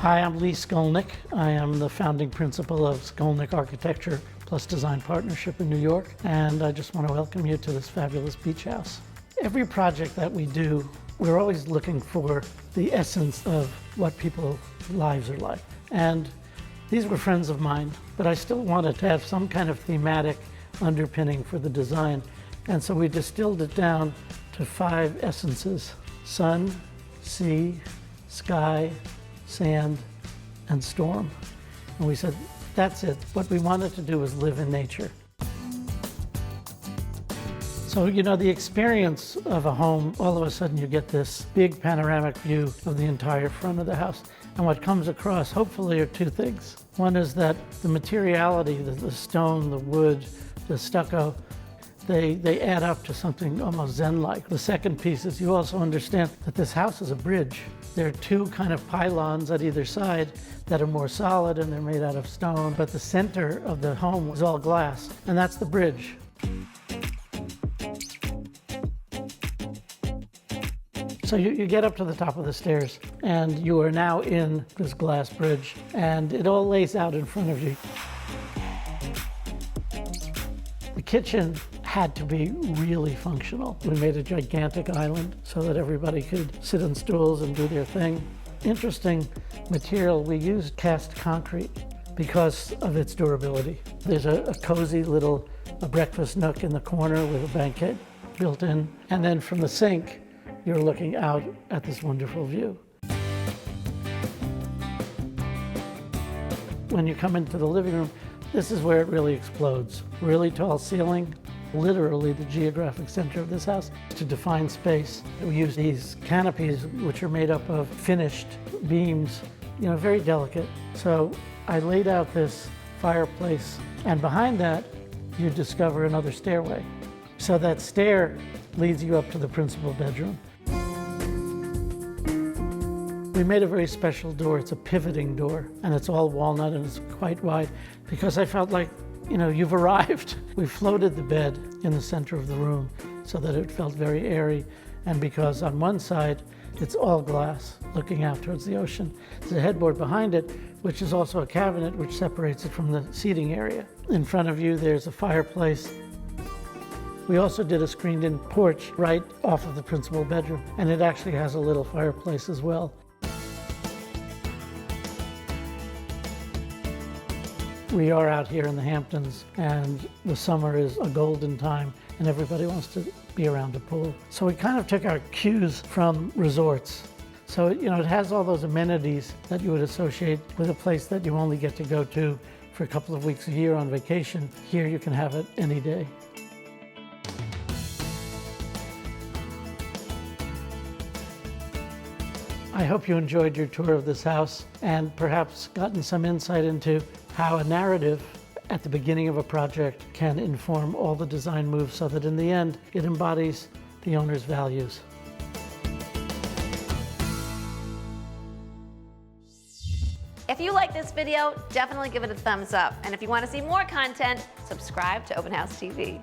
Hi, I'm Lee Skolnick. I am the founding principal of Skolnick Architecture plus Design Partnership in New York, and I just want to welcome you to this fabulous beach house. Every project that we do, we're always looking for the essence of what people's lives are like. And these were friends of mine, but I still wanted to have some kind of thematic underpinning for the design. And so we distilled it down to 5 essences: sun, sea, sky, sand, and storm. And we said, that's it. What we wanted to do was live in nature. So, the experience of a home, all of a sudden you get this big panoramic view of the entire front of the house. And what comes across, hopefully, are 2 things. One is that the materiality, the stone, the wood, the stucco, they add up to something almost zen-like. The second piece is you also understand that this house is a bridge. There are 2 kind of pylons at either side that are more solid and they're made out of stone, but the center of the home was all glass, and that's the bridge. So you get up to the top of the stairs and you are now in this glass bridge, and it all lays out in front of you. The kitchen had to be really functional. We made a gigantic island so that everybody could sit on stools and do their thing. Interesting material, we used cast concrete because of its durability. There's a cozy little breakfast nook in the corner with a banquette built in. And then from the sink, you're looking out at this wonderful view. When you come into the living room, this is where it really explodes. Really tall ceiling, literally the geographic center of this house. To define space, we use these canopies, which are made up of finished beams, very delicate. So I laid out this fireplace, and behind that, you discover another stairway. So that stair leads you up to the principal bedroom. We made a very special door. It's a pivoting door, and it's all walnut, and it's quite wide, because I felt like, you've arrived. We floated the bed in the center of the room so that it felt very airy, and because on one side, it's all glass looking out towards the ocean. There's a headboard behind it, which is also a cabinet, which separates it from the seating area. In front of you, there's a fireplace. We also did a screened-in porch right off of the principal bedroom, and it actually has a little fireplace as well. We are out here in the Hamptons, and the summer is a golden time, and everybody wants to be around a pool. So we kind of took our cues from resorts. So, it has all those amenities that you would associate with a place that you only get to go to for a couple of weeks a year on vacation. Here you can have it any day. I hope you enjoyed your tour of this house and perhaps gotten some insight into how a narrative at the beginning of a project can inform all the design moves so that in the end, it embodies the owner's values. If you like this video, definitely give it a thumbs up. And if you want to see more content, subscribe to Open House TV.